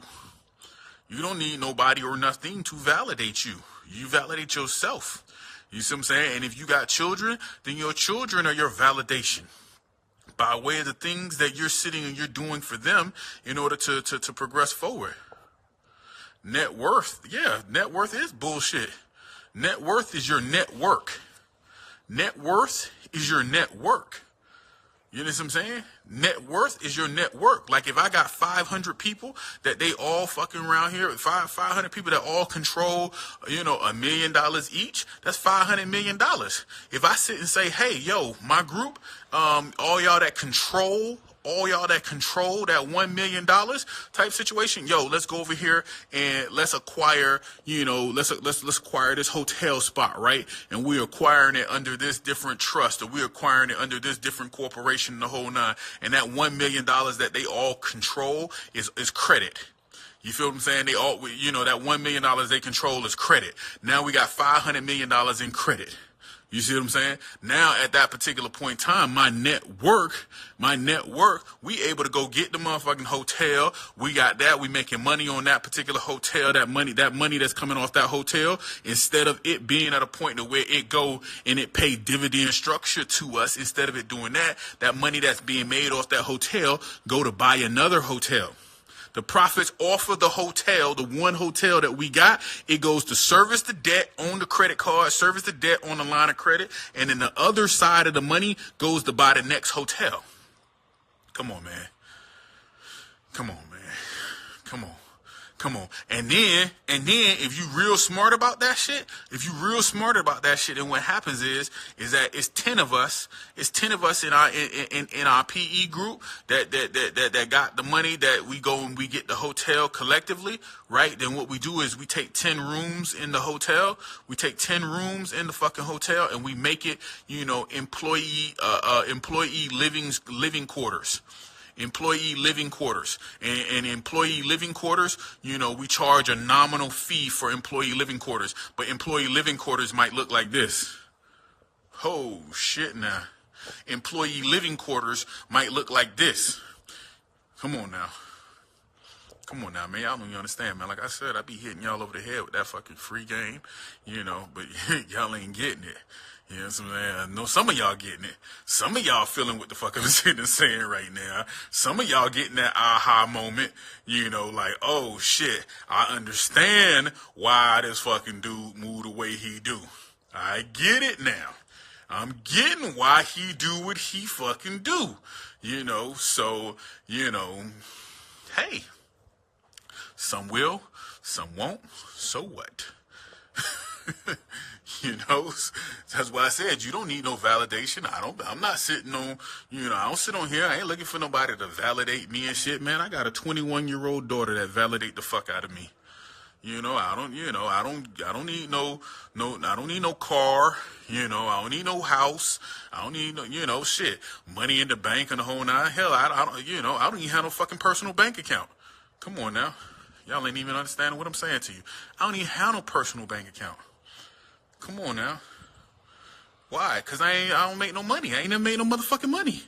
You don't need nobody or nothing to validate you. You validate yourself. You see what I'm saying? And if you got children, then your children are your validation, by way of the things that you're sitting and you're doing for them in order to progress forward. Net worth. Yeah, net worth is bullshit. Net worth is your network. Net worth is your network. You know what I'm saying? Net worth is your network. Like if I got 500 people that they all fucking around here, 500 people that all control, $1 million each, that's $500 million. If I sit and say, hey, yo, my group, all y'all that control that $1 million type situation, yo, let's go over here and let's acquire, let's acquire this hotel spot, right? And we're acquiring it under this different trust, or we're acquiring it under this different corporation, the whole nine. And that $1 million that they all control is credit. You feel what I'm saying? They all, you know, that $1 million they control is credit. Now we got $500 million in credit. You see what I'm saying? Now at that particular point in time, my network, we able to go get the motherfucking hotel. We got that. We making money on that particular hotel. That money that's coming off that hotel, instead of it being at a point to where it go and it pay dividend structure to us, instead of it doing that, that money that's being made off that hotel go to buy another hotel. The profits off of the hotel, the one hotel that we got, it goes to service the debt on the credit card, service the debt on the line of credit, and then the other side of the money goes to buy the next hotel. Come on, man. Come on, man. Come on. Come on. And then if you real smart about that shit, and what happens is that it's 10 of us in our PE group that got the money, that we go and we get the hotel collectively, right? Then what we do is we take 10 rooms in the hotel. We take 10 rooms in the fucking hotel and we make it, you know, employee living quarters. Employee living quarters. And employee living quarters, you know, we charge a nominal fee for employee living quarters. But employee living quarters might look like this. Oh, shit now. Employee living quarters might look like this. Come on now. Come on now, man. Y'all don't even understand, man. Like I said, I be hitting y'all over the head with that fucking free game, you know, but y'all ain't getting it. You know what I'm saying? I know some of y'all getting it. Some of y'all feeling what the fuck I'm sitting and saying right now. Some of y'all getting that aha moment, you know, like, oh shit, I understand why this fucking dude moved the way he do. I get it now. I'm getting why he do what he fucking do. You know, so, you know, hey, some will, some won't, so what? You know, that's why I said you don't need no validation. I'm not sitting on, you know, I don't sit on here. I ain't looking for nobody to validate me and shit, man. I got a 21-year-old daughter that validate the fuck out of me. You know, I don't need no car. You know, I don't need no house. I don't need no, you know, shit, money in the bank and the whole nine. Hell, I don't even have no fucking personal bank account. Come on now. Y'all ain't even understanding what I'm saying to you. I don't even have no personal bank account. Come on now. Why? Because I don't make no money. I ain't never made no motherfucking money.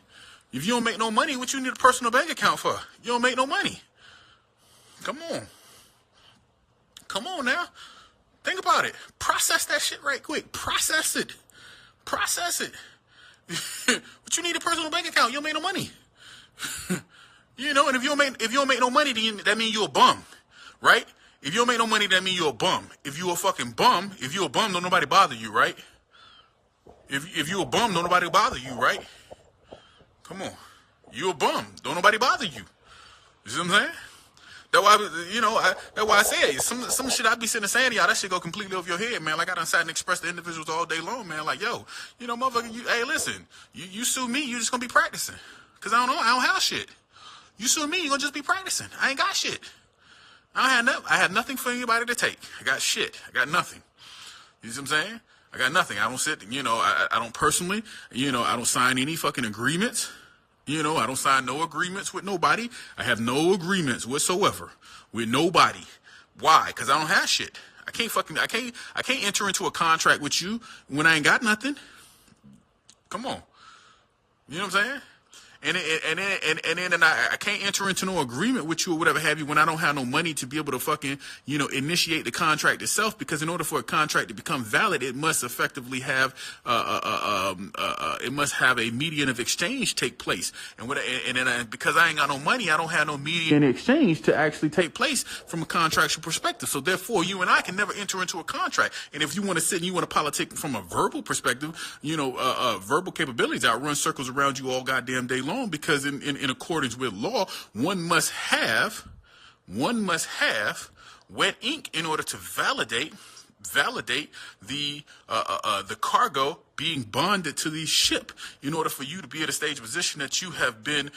If you don't make no money, what you need a personal bank account for? You don't make no money. Come on. Come on now. Think about it. Process that shit right quick. Process it. Process it. But you need a personal bank account. You don't make no money. You know, and if you don't make no money, then that means you're a bum. Right? If you don't make no money, that means you're a bum. If you a fucking bum, don't nobody bother you, right? If you a bum, don't nobody bother you, right? Come on. You a bum. Don't nobody bother you. You see what I'm saying? That's why, you know, that's why I say some shit I be sitting saying to y'all, that shit go completely over your head, man. Like I done sat and expressed to individuals all day long, man. Like, yo, you know, motherfucker, hey, listen, you sue me, you just gonna be practicing. Cause I don't have shit. You sue me, you gonna just be practicing. I ain't got shit. I have nothing for anybody to take. I got shit. I got nothing. You see what I'm saying? I got nothing. I don't sit, you know, I don't personally, you know, I don't sign any fucking agreements. You know, I don't sign no agreements with nobody. I have no agreements whatsoever with nobody. Why? Because I don't have shit. I can't enter into a contract with you when I ain't got nothing. Come on. You know what I'm saying? And then I can't enter into no agreement with you or whatever have you when I don't have no money to be able to fucking, you know, initiate the contract itself, because in order for a contract to become valid, it must effectively have it must have a median of exchange take place. And because I ain't got no money, I don't have no median exchange to actually take place from a contractual perspective. So therefore, you and I can never enter into a contract. And if you want to sit and you want to politic from a verbal perspective, you know, verbal capabilities, I run circles around you all goddamn day long. Because in accordance with law, one must have wet ink in order to validate the cargo being bonded to the ship, in order for you to be at a stage position that you have been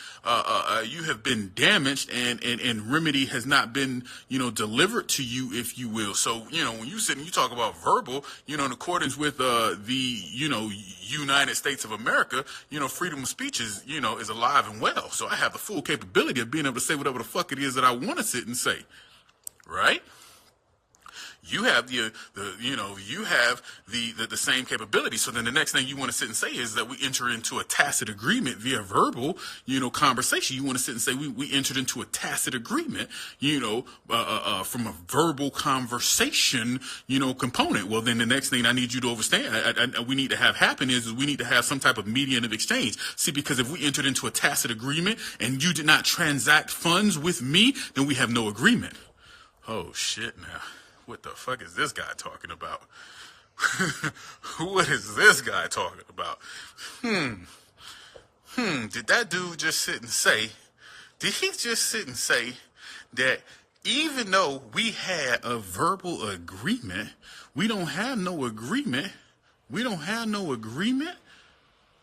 damaged and remedy has not been, you know, delivered to you, if you will. So, you know, when you sit and you talk about verbal, you know, in accordance with the, you know, United States of America, you know, freedom of speech is, you know, is alive and well. So I have the full capability of being able to say whatever the fuck it is that I want to sit and say. right? You have you have the same capability. So then the next thing you want to sit and say is that we enter into a tacit agreement via verbal, conversation. You want to sit and say we entered into a tacit agreement, from a verbal conversation, component. Well, then the next thing I need you to understand, we need to have happen is we need to have some type of median of exchange. See, because if we entered into a tacit agreement and you did not transact funds with me, then we have no agreement. Oh shit now. What the fuck is this guy talking about? What is this guy talking about? Did that dude just sit and say, did he just sit and say that even though we had a verbal agreement, we don't have no agreement? We don't have no agreement?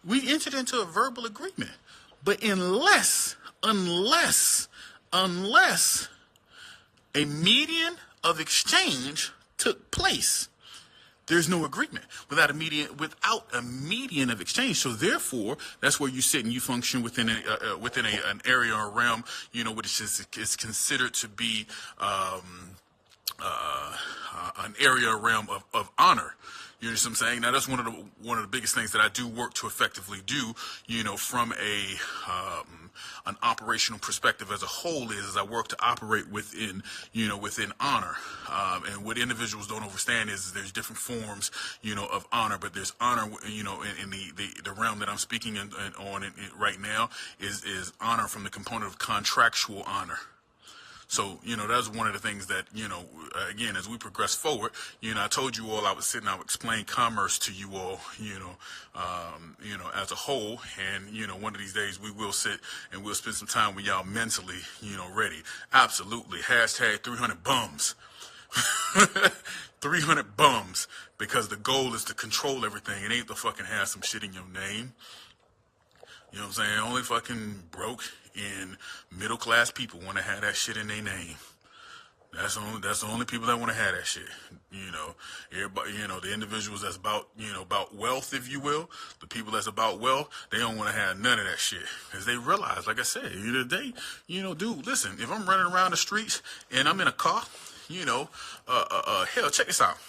We entered into a verbal agreement. But unless a median of exchange took place, there's no agreement without a median of exchange. So therefore, that's where you sit and you function within an area or realm, which is considered to be an area or realm of honor. You know what I'm saying? Now that's one of the biggest things that I do work to effectively do, from an operational perspective as a whole is I work to operate within honor. And what individuals don't understand is there's different forms, of honor, but there's honor, in the realm that I'm speaking on right now is honor from the component of contractual honor. So, that's one of the things that, again, as we progress forward, I told you all I would explain commerce to you all, as a whole. And, one of these days we will sit and we'll spend some time with y'all mentally, ready. Absolutely. Hashtag 300 bums. 300 bums. Because the goal is to control everything. It ain't to fucking have some shit in your name. You know what I'm saying? Only fucking broke and middle class people want to have that shit in their name. That's the only people that want to have that shit. Everybody, the individuals that's about wealth, if you will, the people that's about wealth, they don't want to have none of that shit. Because they realize, like I said, dude, listen, if I'm running around the streets and I'm in a car, hell, check this out.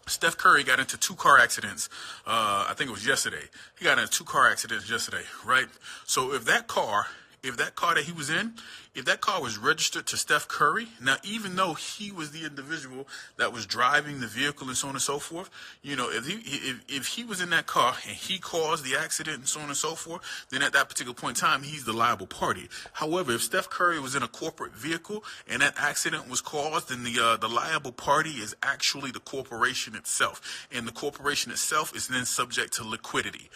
Steph Curry got into 2 car accidents. I think it was yesterday. He got into 2 car accidents yesterday, right? So if that car that he was in, if that car was registered to Steph Curry, now even though he was the individual that was driving the vehicle and so on and so forth, if he was in that car and he caused the accident and so on and so forth, then at that particular point in time, he's the liable party. However, if Steph Curry was in a corporate vehicle and that accident was caused, then the liable party is actually the corporation itself. And the corporation itself is then subject to liquidity,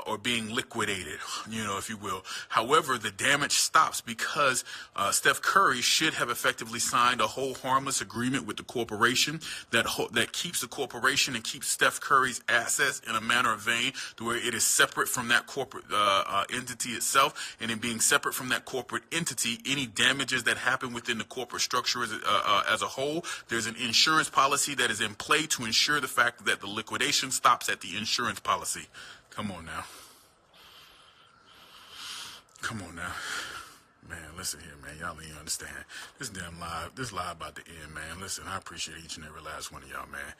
or being liquidated, if you will. However, the damage stops because Steph Curry should have effectively signed a hold harmless agreement with the corporation that keeps the corporation and keeps Steph Curry's assets in a manner of vein to where it is separate from that corporate entity itself. And in being separate from that corporate entity, any damages that happen within the corporate structure as a whole, there's an insurance policy that is in play to ensure the fact that the liquidation stops at the insurance policy. Come on now. Come on now. Man, listen here, man. Y'all don't even understand. This live about to end, man. Listen, I appreciate each and every last one of y'all, man.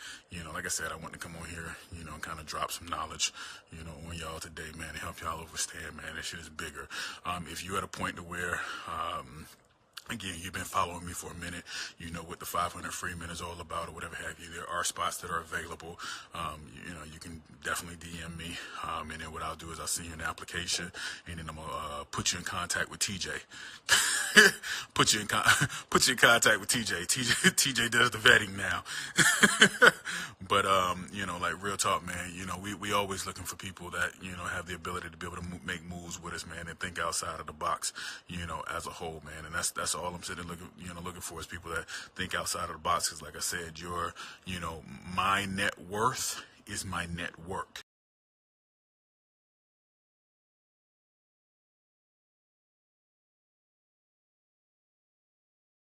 Like I said, I want to come on here, and kind of drop some knowledge, on y'all today, man, to help y'all understand, man. This shit is bigger. If you at a point to where, again, you've been following me for a minute. You know what the 500 free men is all about or whatever have you. There are spots that are available. You can definitely DM me. And then what I'll do is I'll send you an application and then I'm going to put you in contact with TJ. put you in contact with TJ. TJ does the vetting now. But, like real talk, man, we always looking for people that, have the ability to be able to make moves with us, man, and think outside of the box, as a whole, man. And that's all I'm sitting looking for is people that think outside of the box. Because like I said, my net worth is my network.